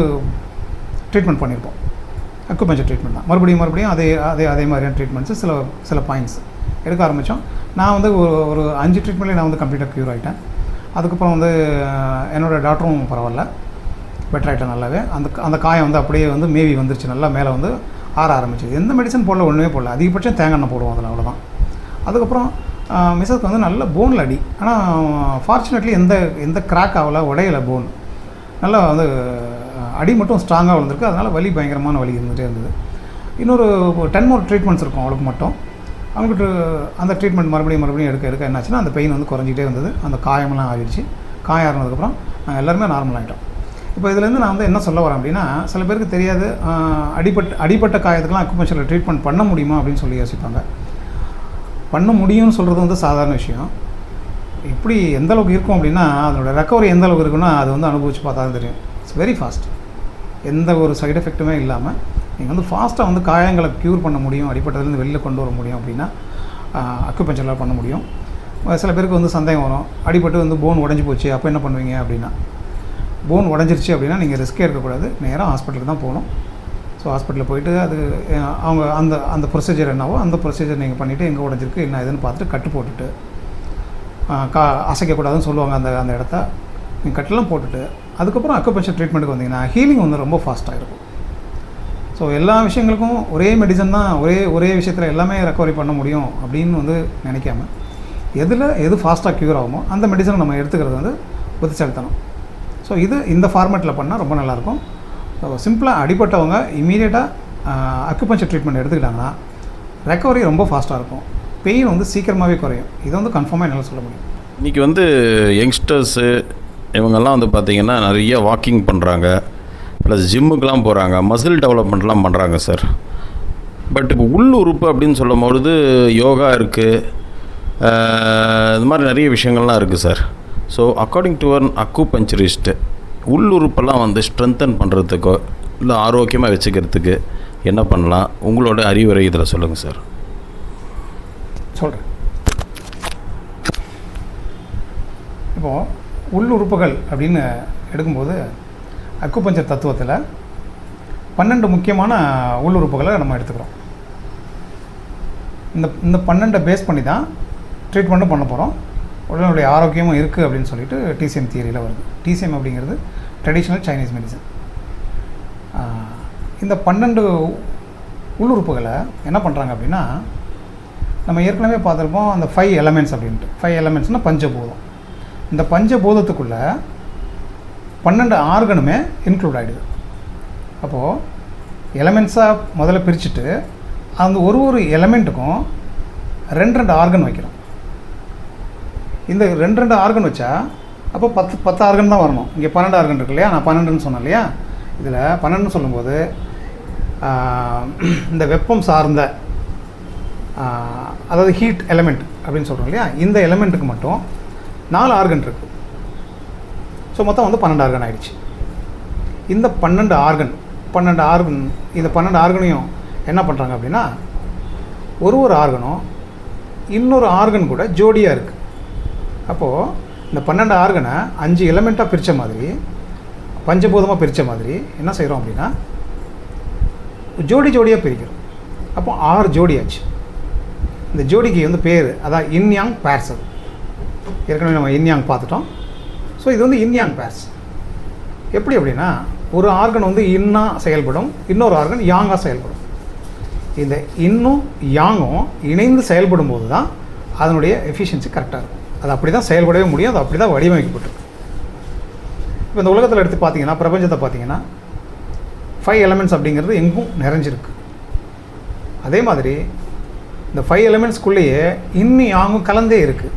ட்ரீட்மெண்ட் பண்ணியிருப்போம். அக்குபஞ்சர் ட்ரீட்மெண்ட் தான். மறுபடியும் அதே மாதிரியான ட்ரீட்மெண்ட்ஸு சில பாயிண்ட்ஸ் எடுக்க ஆரம்பித்தோம். நான் வந்து ஒரு 5 ட்ரீட்மெண்ட்லேயே நான் வந்து கம்ப்ளீட்டாக க்யூர் ஆகிட்டேன். அதுக்கப்புறம் வந்து என்னோடய டாக்டரும் பரவாயில்ல, பெட்டர் ஆகிட்டேன் நல்லாவே. அந்த காயம் வந்து அப்படியே வந்து மேவி வந்துருச்சு, நல்லா மேலே வந்து ஆற ஆரம்பிச்சிது. எந்த மெடிசன் போடல, ஒன்றுமே போடல, அதிகபட்சம் தேங்காய் எண்ணெய் போடுவோம் அதில், அவ்வளோதான். அதுக்கப்புறம் மிஸ்ஸஸ்க்கு வந்து நல்ல போனில் அடி. ஆனால் ஃபார்ச்சுனேட்லி எந்த கிராக் ஆகலை, உடையலை போன். நல்லா வந்து அடி மட்டும் ஸ்ட்ராங்காக விழுந்திருக்கு. அதனால் வலி, பயங்கரமான வலி இருந்துகிட்டே இருந்தது. இன்னொரு 10 மோர் ட்ரீட்மெண்ட்ஸ் இருக்கும் அவளுக்கு மட்டும். அவங்ககிட்ட அந்த ட்ரீட்மெண்ட் மறுபடியும் எடுக்க என்னாச்சுன்னா அந்த பெயின் வந்து குறைஞ்சிட்டே இருந்தது. அந்த காயமெல்லாம் ஆகிடுச்சு. காயம் ஆறுனதுக்கப்புறம் நாங்கள் எல்லாருமே நார்மல் ஆகிட்டோம். இப்போ இதுலேருந்து நான் வந்து என்ன சொல்ல வரேன் அப்படின்னா, சில பேருக்கு தெரியாது, அடிப்பட்ட காயத்துக்கெலாம் அக்குபஞ்சரில் ட்ரீட்மெண்ட் பண்ண முடியுமா அப்படின்னு சொல்லி யோசிப்பாங்க. பண்ண முடியும்னு சொல்கிறது வந்து சாதாரண விஷயம். இப்படி எந்த அளவுக்கு இருக்கும் அப்படின்னா, அதனோட ரெக்கவரி எந்த அளவுக்கு இருக்குன்னா அது வந்து அனுபவித்து பார்த்தா தான் தெரியும். It's very fast. எந்த ஒரு சைடு எஃபெக்ட்டுமே இல்லாமல் நீங்கள் வந்து ஃபாஸ்ட்டாக வந்து காயங்களை க்யூர் பண்ண முடியும், அடிப்பட்டதுலேருந்து வெளியில் கொண்டு வர முடியும் அப்படின்னா அக்குபஞ்சரில் பண்ண முடியும். சில பேருக்கு வந்து சந்தேகம் வரும், அடிபட்டு வந்து போன் உடஞ்சி போச்சு, அப்போ என்ன பண்ணுவீங்க அப்படின்னா, போன் உடஞ்சிருச்சு அப்படின்னா நீங்கள் ரிஸ்க்கே எடுக்கக்கூடாது, நேராக ஹாஸ்பிட்டலுக்கு தான் போகணும். ஸோ ஹாஸ்பிட்டலில் போய்ட்டு அது அவங்க அந்த ப்ரொசீஜர் என்னவோ அந்த ப்ரொசீஜர் நீங்கள் பண்ணிவிட்டு எங்கே உடஞ்சிருக்கு என்ன இதுன்னு பார்த்துட்டு கட்டு போட்டுட்டு, அசைக்கக்கூடாதுன்னு சொல்லுவாங்க அந்த இடத்த, நீங்கள் கட்டெல்லாம் போட்டுட்டு அதுக்கப்புறம் அக்குபஞ்சர் ட்ரீட்மெண்ட்டுக்கு வந்தீங்கன்னா ஹீலிங் வந்து ரொம்ப ஃபாஸ்ட்டாக இருக்கும். ஸோ எல்லா விஷயங்களுக்கும் ஒரே மெடிசன் தான், ஒரே விஷயத்தில் எல்லாமே ரெக்கவரி பண்ண முடியும் அப்படின்னு வந்து நினைக்காம, எது ஃபாஸ்ட்டாக க்யூர் ஆகுமோ அந்த மெடிசனை நம்ம எடுத்துக்கிறது வந்து புத்திசாலித்தனம். ஸோ இந்த ஃபார்மேட்டில் பண்ணால் ரொம்ப நல்லாயிருக்கும். ஸோ சிம்பிளாக அடிப்பட்டவங்க இமீடியட்டாக அக்குபஞ்சர் ட்ரீட்மெண்ட் எடுத்துக்கிட்டாங்கன்னா ரெக்கவரி ரொம்ப ஃபாஸ்ட்டாக இருக்கும், பெயின் வந்து சீக்கிரமாகவே குறையும். இதை வந்து கன்ஃபார்மாக என்னால் சொல்ல முடியும். இன்றைக்கி வந்து யங்ஸ்டர்ஸு இவங்கெல்லாம் வந்து பார்த்திங்கன்னா நிறைய வாக்கிங் பண்ணுறாங்க, ப்ளஸ் ஜிம்முக்கெலாம் போகிறாங்க, மசில் டெவலப்மெண்ட்லாம் பண்ணுறாங்க சார். பட் இப்போ உள்ளுறுப்பு அப்படின்னு சொல்லும்பொழுது யோகா இருக்குது, இது மாதிரி நிறைய விஷயங்கள்லாம் இருக்குது sir. So according to an acupuncturist உள்ளுறுப்பெல்லாம் வந்து ஸ்ட்ரென்தன் பண்ணுறதுக்கோ இல்லை ஆரோக்கியமாக வச்சுக்கிறதுக்கு என்ன பண்ணலாம், உங்களோட அறிவுரை இதில் சொல்லுங்கள் சார். சொல்கிறேன். இப்போது உள்ளுறுப்புகள் அப்படின்னு எடுக்கும்போது அக்குபஞ்சர் தத்துவத்தில் 12 முக்கியமான உள்ளுறுப்புகளை நம்ம எடுத்துக்கிறோம். இந்த 12 பேஸ் பண்ணி தான் ட்ரீட்மெண்ட்டும் பண்ண போகிறோம். உடலுடைய ஆரோக்கியமும் இருக்குது அப்படின்னு சொல்லிட்டு டிசிஎம் தியரியில் வருது. டிசிஎம் அப்படிங்கிறது ட்ரெடிஷ்னல் சைனீஸ் மெடிசன். இந்த 12 உள்ளுறுப்புகளை என்ன பண்ணுறாங்க அப்படின்னா, நம்ம ஏற்கனவே பார்த்துருப்போம் அந்த 5 எலமெண்ட்ஸ் அப்படின்ட்டு. 5 எலமெண்ட்ஸ்னால் பஞ்சபூதம். இந்த பஞ்சபூதத்துக்குள்ளே 12 ஆர்கனுமே இன்க்ளூட் ஆகிடுது. அப்போது எலமெண்ட்ஸாக முதல்ல பிரிச்சுட்டு அந்த ஒரு எலமெண்ட்டுக்கும் 2 ஆர்கன் வைக்கிறோம். இந்த 2 ஆர்கன் வச்சா அப்போ 10 ஆர்கன் தான் வரணும். இங்கே 12 ஆர்கன் இருக்கு இல்லையா, நான் 12ன்னு சொன்னேன் இல்லையா. இதில் 12ன்னு சொல்லும்போது இந்த வெப்பம் சார்ந்த அதாவது ஹீட் எலமெண்ட் அப்படின்னு சொல்கிறோம் இல்லையா, இந்த எலமெண்ட்டுக்கு மட்டும் 4 ஆர்கன் இருக்குது. ஸோ மொத்தம் வந்து 12 ஆர்கன் ஆகிடுச்சு. இந்த 12 ஆர்கன் இந்த 12 ஆர்கனையும் என்ன பண்ணுறாங்க அப்படின்னா, ஒரு ஆர்கனும் இன்னொரு ஆர்கன் கூட ஜோடியாக இருக்குது. அப்போது இந்த 12 ஆர்கனை 5 எலமெண்ட்டாக பிரித்த மாதிரி, பஞ்சபூதமாக பிரித்த மாதிரி என்ன செய்கிறோம் அப்படின்னா, ஜோடியாக பிரிக்கிறோம். அப்போ 6 ஜோடி ஆச்சு. இந்த ஜோடிக்கு வந்து பேர் அதான் இன் யாங் பேர்ஸ். அது ஏற்கனவே நம்ம இன் யாங் பார்த்துட்டோம். ஸோ இது வந்து இன் யாங் பேர்ஸ். எப்படி அப்படின்னா, ஒரு ஆர்கன் வந்து இன்னா செயல்படும், இன்னொரு ஆர்கன் யாங்காக செயல்படும். இந்த இன்னும் யாங்கும் இணைந்து செயல்படும் போது தான் அதனுடைய எஃபிஷியன்சி கரெக்டாக இருக்கும். அது அப்படி தான் செயல்படவே முடியும். அது அப்படி தான் வடிவமைக்கப்பட்டிருக்கு. இப்போ இந்த உலகத்தில் எடுத்து பார்த்தீங்கன்னா, பிரபஞ்சத்தை பார்த்தீங்கன்னா 5 எலமெண்ட்ஸ் அப்படிங்கிறது எங்கும் நிறைஞ்சிருக்கு. அதே மாதிரி இந்த 5 எலமெண்ட்ஸ்குள்ளேயே இன்னும் யாங்கும் கலந்தே இருக்குது.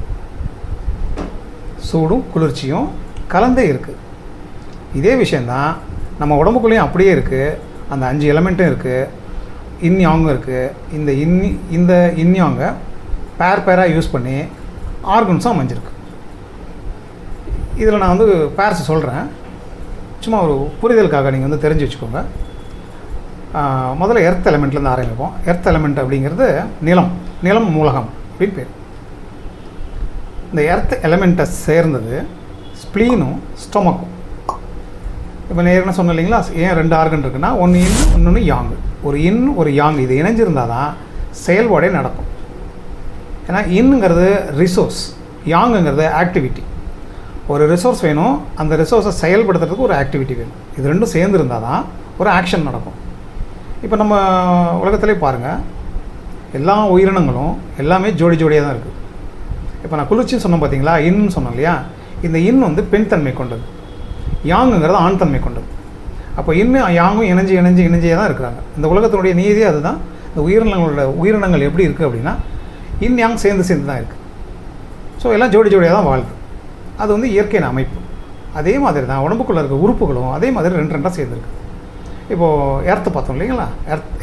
சூடும் குளிர்ச்சியும் கலந்தே இருக்குது. இதே விஷயந்தான் நம்ம உடம்புக்குள்ளேயும் அப்படியே இருக்குது. அந்த 5 எலமெண்ட்டும் இருக்குது, இன்யாங்கும் இருக்குது. இந்த இன்யாங்கை பேராக யூஸ் பண்ணி ஆர்கன்ஸும் அமைஞ்சிருக்கு. இதில் நான் வந்து பேர்ஸ் சொல்கிறேன், சும்மா ஒரு புரிதலுக்காக நீங்கள் வந்து தெரிஞ்சு வச்சுக்கோங்க. முதல்ல எர்த் எலமெண்ட்லேருந்து ஆரம்பிப்போம். எர்த் எலமெண்ட் அப்படிங்கிறது நிலம் மூலகம் அப்படின்னு பேர். இந்த எர்த் எலமெண்ட்டை சேர்ந்தது ஸ்ப்ளீனும் ஸ்டொமக்கும். இப்போ நான் ஏற்கனவே சொன்னேன் இல்லைங்களா, ஏன் 2 ஆர்கன் இருக்குன்னா, ஒன்று இன்னொன்று யாங்கு. ஒரு யாங் இது இணைஞ்சிருந்தால் தான் செயல்பாடே நடக்கும். ஏன்னா இன்னுங்கிறது ரிசோர்ஸ், யாங்குங்கிறது ஆக்டிவிட்டி. ஒரு ரிசோர்ஸ் வேணும், அந்த ரிசோர்ஸை செயல்படுத்துறதுக்கு ஒரு ஆக்டிவிட்டி வேணும். இது ரெண்டும் சேர்ந்துருந்தால் தான் ஒரு ஆக்ஷன் நடக்கும். இப்போ நம்ம உலகத்திலே பாருங்கள், எல்லா உயிரினங்களும் எல்லாமே ஜோடியாக தான் இருக்குது. இப்போ நான் குளிர்ச்சின்னு சொன்னேன் பார்த்தீங்களா, இன்னு சொன்னோம் இல்லையா, இந்த இன் வந்து பெண் தன்மை கொண்டது, யாங்குங்கிறது ஆண் தன்மை கொண்டது. அப்போ இன்னும் யாங்கும் இணைஞ்சே தான் இருக்கிறாங்க. இந்த உலகத்தினுடைய நீதியே அதுதான். இந்த உயிரினங்கள் எப்படி இருக்குது அப்படின்னா, இன் யாங் சேர்ந்து தான் இருக்குது. ஸோ எல்லாம் ஜோடியாக தான் வாழ்து. அது வந்து இயற்கையின் அமைப்பு. அதே மாதிரி தான் உடம்புக்குள்ளே இருக்க உறுப்புகளும் அதே மாதிரி 2 சேர்ந்துருக்கு. இப்போது எர்த்து பார்த்தோம் இல்லைங்களா,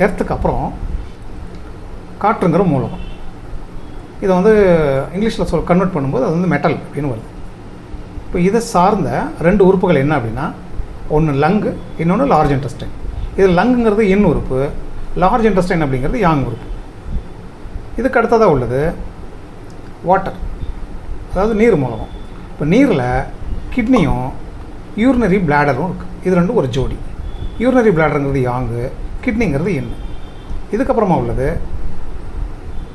எர்த்துக்கு அப்புறம் காற்றுங்கிற மூலகம். இதை வந்து இங்கிலீஷில் கன்வெர்ட் பண்ணும்போது அது வந்து மெட்டல் அப்படின்னு வருது. இப்போ இதை சார்ந்த 2 உறுப்புகள் என்ன அப்படின்னா, ஒன்று லங்கு, இன்னொன்று லார்ஜ் இன்டெஸ்டைன். இது லங்குங்கிறது இன் உறுப்பு, லார்ஜ் இன்டெஸ்டைன் அப்படிங்கிறது யாங் உறுப்பு. இதுக்கு அடுத்ததாக உள்ளது வாட்டர், அதாவது நீர் மூலகம். இப்போ நீரில் கிட்னியும் யூரினரி பிளாடரும் இருக்குது. இது 2 ஒரு ஜோடி. யூரினரி பிளாடருங்கிறது யாங்கு, கிட்னிங்கிறது இன். இதுக்கப்புறமா உள்ளது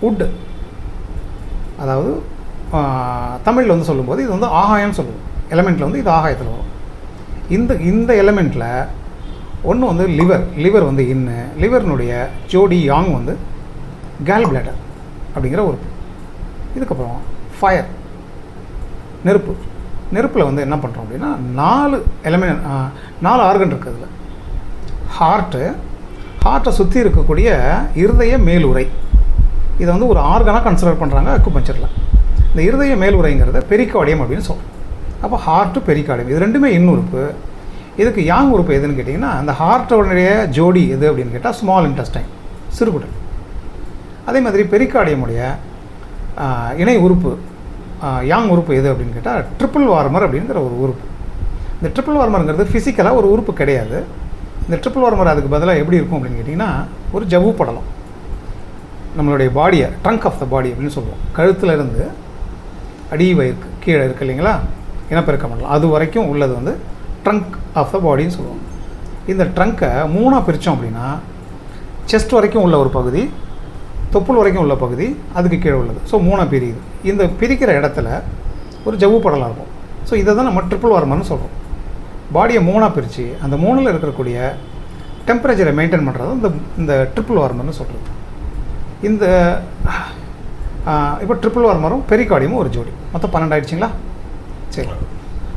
உட்டு, அதாவது தமிழில் வந்து சொல்லும்போது இது வந்து ஆகாயம்னு சொல்லுவோம். எலமெண்ட்டில் வந்து இது ஆகாயத்தில் வரும். இந்த எலமெண்ட்டில் ஒன்று வந்து லிவர் வந்து இன்னு, லிவர்னுடைய ஜோடி யாங் வந்து கேல் பிளாடர் அப்படிங்கிற உறுப்பு. இதுக்கப்புறம் ஃபயர், நெருப்பில் வந்து என்ன பண்ணுறோம் அப்படின்னா, 4 ஆர்கன் இருக்குது. அதில் ஹார்ட்டை சுற்றி இருக்கக்கூடிய இருதய மேலுறை, இதை வந்து ஒரு ஆர்கனாக கன்சிடர் பண்ணுறாங்க அக்குபஞ்சரில். இந்த இருதய மேலுறைங்கிறத பெரிகார்டியம் அப்படின்னு சொல்கிறோம். அப்போ ஹார்ட்டு பெரிகார்டியம் இது 2மே இன்னுறுப்பு. இதுக்கு யாங் உறுப்பு எதுன்னு கேட்டிங்கன்னா, அந்த ஹார்ட்டோடைய ஜோடி எது அப்படின்னு கேட்டால் ஸ்மால் இன்டெஸ்டைன், சிறுகுடல். அதே மாதிரி பெரிகார்டியமுடைய இணை உறுப்பு யாங் உறுப்பு எது அப்படின்னு கேட்டால் ட்ரிபிள் வார்மர் அப்படிங்கிற ஒரு உறுப்பு. இந்த ட்ரிபிள் வார்மருங்கிறது ஃபிசிக்கலாக ஒரு உறுப்பு கிடையாது. இந்த ட்ரிபிள் வார்மர் அதுக்கு பதிலாக எப்படி இருக்கும் அப்படின்னு கேட்டிங்கன்னா, ஒரு ஜவ்வு படலம். நம்மளுடைய பாடியை ட்ரங்க் ஆஃப் த பாடி அப்படின்னு சொல்லுவோம். கழுத்தில் இருந்து அடி வயிற்கு கீழே இருக்குது இல்லைங்களா, இனப்பெருக்க மண்டலம், அது வரைக்கும் உள்ளது வந்து ட்ரங்க் ஆஃப் த பாடின்னு சொல்லுவோம். இந்த ட்ரங்க்கை 3ஆக பிரித்தோம் அப்படின்னா, செஸ்ட் வரைக்கும் உள்ள ஒரு பகுதி, தொப்புள் வரைக்கும் உள்ள பகுதி, அதுக்கு கீழே உள்ளது. ஸோ 3ஆக பிரியுது. இந்த பிரிக்கிற இடத்துல ஒரு ஜவ்வு படலாக இருக்கும். ஸோ இதை தான் நம்ம ட்ரிபிள் வார்மர்னு சொல்கிறோம். பாடியை 3ஆக பிரித்து அந்த 3ல் இருக்கக்கூடிய டெம்பரேச்சரை மெயின்டைன் பண்ணுறது இந்த ட்ரிபிள் வார்மர்னு சொல்கிறது. இந்த இப்போ ட்ரிபிள் வார்மரும் பெரிகார்டியமும் ஒரு ஜோடி, மொத்தம் 12 ஆகிடுச்சிங்களா? சரி,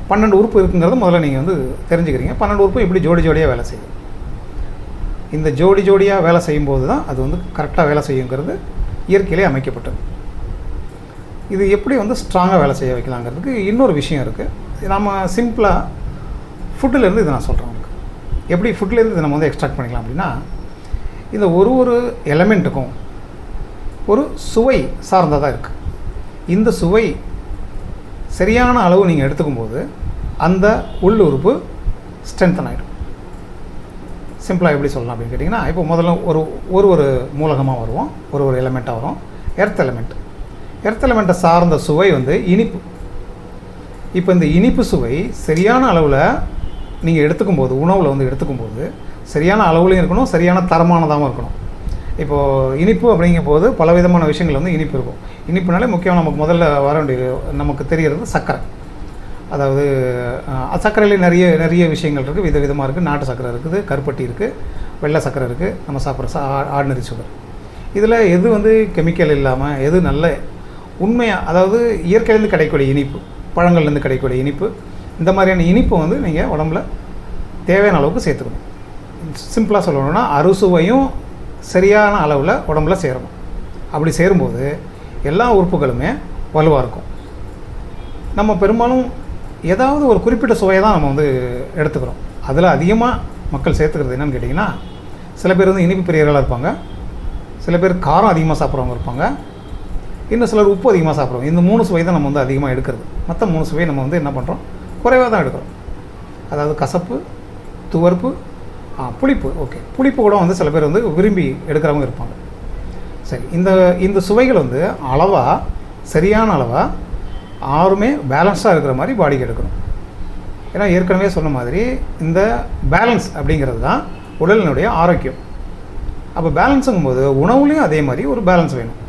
12 உறுப்பு இருக்குங்கிறத முதல்ல நீங்கள் வந்து தெரிஞ்சுக்கிறீங்க. 12 உறுப்பு எப்படி ஜோடி ஜோடியாக வேலை செய்யும். இந்த ஜோடி ஜோடியாக வேலை செய்யும்போது தான் அது வந்து கரெக்டாக வேலை செய்யுங்கிறது இயற்கையிலே அமைக்கப்பட்டது. இது எப்படி வந்து ஸ்ட்ராங்காக வேலை செய்ய வைக்கலாங்கிறதுக்கு இன்னொரு விஷயம் இருக்குது. நம்ம சிம்பிளாக ஃபுட்டிலேருந்து இதை நான் சொல்கிறேன் உங்களுக்கு. எப்படி ஃபுட்லேருந்து இதை நம்ம வந்து எக்ஸ்ட்ராக்ட் பண்ணிக்கலாம் அப்படின்னா, இந்த ஒரு எலமெண்ட்டுக்கும் ஒரு சுவை சார்ந்ததாக இருக்குது. இந்த சுவை சரியான அளவு நீங்கள் எடுத்துக்கும்போது அந்த உள் உறுப்பு ஸ்ட்ரென்தன் ஆகிடும். சிம்பிளாக எப்படி சொல்லலாம் அப்படின்னு கேட்டிங்கன்னா, இப்போ முதல்ல ஒரு மூலகமாக வருவோம், ஒரு எலிமெண்ட்டாக வரும். எர்த் எலிமெண்ட்டை சார்ந்த சுவை வந்து இனிப்பு. இப்போ இந்த இனிப்பு சுவை சரியான அளவில் நீங்கள் எடுத்துக்கும்போது, உணவில் வந்து எடுத்துக்கும்போது சரியான அளவுலையும் இருக்கணும், சரியான தரமானதாகவும் இருக்கணும். இப்போது இனிப்பு அப்படிங்கும்போது பலவிதமான விஷயங்கள் வந்து இனிப்பு இருக்கும். இனிப்புனாலே முக்கியம் நமக்கு முதல்ல வர வேண்டிய நமக்கு தெரிகிறது சர்க்கரை. அதாவது சர்க்கரையிலே நிறைய விஷயங்கள் இருக்குது, விதவிதமாக இருக்குது. நாட்டு சர்க்கரை இருக்குது, கருப்பட்டி இருக்குது, வெள்ளை சர்க்கரை இருக்குது, நம்ம சாப்பிட்ற ஆர்டினரி சுகர். இதில் எது வந்து கெமிக்கல் இல்லாமல், எது நல்ல உண்மையாக, அதாவது இயற்கையிலேருந்து கிடைக்கக்கூடிய இனிப்பு, பழங்கள்லேருந்து கிடைக்கக்கூடிய இனிப்பு, இந்த மாதிரியான இனிப்பை வந்து நீங்கள் உடம்புல தேவையான அளவுக்கு சேர்த்துக்கணும். சிம்பிளாக சொல்லணும்னா அறுசுவையும் சரியான அளவில் உடம்புல சேரணும். அப்படி சேரும்போது எல்லா உறுப்புகளுமே வலுவாக இருக்கும். நம்ம பெரும்பாலும் ஏதாவது ஒரு குறிப்பிட்ட சுவையை தான் நம்ம வந்து எடுத்துக்கிறோம். அதில் அதிகமாக மக்கள் சேர்த்துக்கிறது என்னென்னு கேட்டிங்கன்னா, சில பேர் வந்து இனிப்பு பிரியர்களாக இருப்பாங்க, சில பேர் காரம் அதிகமாக சாப்பிட்றவங்க இருப்பாங்க, இன்னும் சிலர் உப்பு அதிகமாக சாப்பிட்றோம். இந்த 3 சுவை தான் நம்ம வந்து அதிகமாக எடுக்கிறது. மற்ற 3 சுவையை நம்ம வந்து என்ன பண்ணுறோம், குறைவாக தான் எடுக்கிறோம். அதாவது கசப்பு, துவர்ப்பு, புளிப்பு. ஓகே, புளிப்பு கூட வந்து சில பேர் வந்து விரும்பி எடுக்கிறவங்க இருப்பாங்க. சரி, இந்த சுவைகள் வந்து அளவாக, சரியான அளவாக, யாருமே பேலன்ஸாக இருக்கிற மாதிரி பாடிக்கு எடுக்கணும். ஏன்னா ஏற்கனவே சொன்ன மாதிரி இந்த பேலன்ஸ் அப்படிங்கிறது தான் உடலினுடைய ஆரோக்கியம். அப்போ பேலன்ஸுங்கும்போது உணவுலேயும் அதே மாதிரி ஒரு பேலன்ஸ் வேணும்.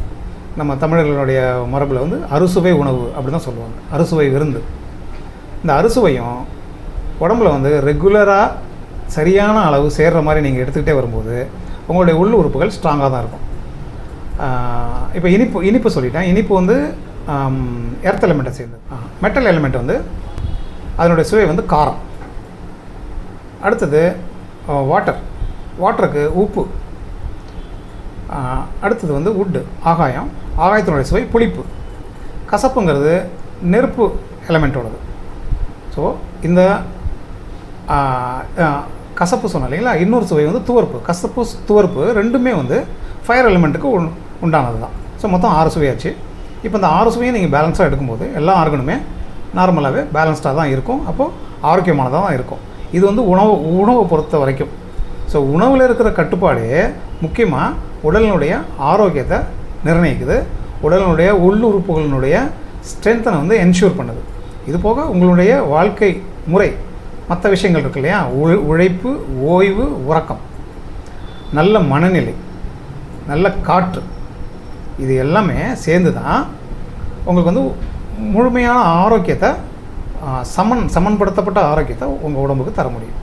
நம்ம தமிழர்களுடைய மரபில் வந்து அறுசுவை உணவு அப்படி தான் சொல்லுவாங்க, அறுசுவை விருந்து. இந்த அறுசுவையும் உடம்புல வந்து ரெகுலராக சரியான அளவு சேர்கிற மாதிரி நீங்கள் எடுத்துக்கிட்டே வரும்போது உங்களுடைய உள் உறுப்புகள் ஸ்ட்ராங்காக தான் இருக்கும். இப்போ இனிப்பு சொல்லிட்டேன். இனிப்பு வந்து எர்த் எலிமெண்ட்டை சேர்ந்தது. மெட்டல் எலிமெண்ட் வந்து அதனுடைய சுவை வந்து காரம். அடுத்தது வாட்டருக்கு உப்பு. அடுத்தது வந்து வுட்டு, ஆகாயத்தினுடைய சுவை புளிப்பு. கசப்புங்கிறது நெருப்பு எலிமெண்ட்டோடது. ஸோ இந்த கசப்பு சொன்னோம் இல்லைங்களா, இன்னொரு சுவை வந்து துவர்ப்பு. கசப்பு துவர்ப்பு ரெண்டுமே வந்து ஃபயர் எலிமெண்ட்டுக்கு உண்டானது தான். ஸோ மொத்தம் 6 சுவையாச்சு. இப்போ இந்த 6 சுவையும் நீங்கள் பேலன்ஸாக எடுக்கும்போது எல்லா ஆர்கனுமே நார்மலாகவே பேலன்ஸ்டாக தான் இருக்கும். அப்போது ஆரோக்கியமானதாக தான் இருக்கும். இது வந்து உணவை பொறுத்த வரைக்கும். ஸோ உணவில் இருக்கிற கட்டுப்பாடு முக்கியமாக உடலினுடைய ஆரோக்கியத்தை நிர்ணயிக்குது, உடலினுடைய உள்ளுறுப்புகளினுடைய ஸ்ட்ரென்த்தனை வந்து என்ஷூர் பண்ணுது. இது போக உங்களுடைய வாழ்க்கை முறை, மற்ற விஷயங்கள் இருக்கு இல்லையா, உழைப்பு, ஓய்வு, உறக்கம், நல்ல மனநிலை, நல்ல காற்று, இது எல்லாமே சேர்ந்து தான் உங்களுக்கு வந்து முழுமையான ஆரோக்கியத்தை, சமன்படுத்தப்பட்ட ஆரோக்கியத்தை உங்கள் உடம்புக்கு தர முடியும்.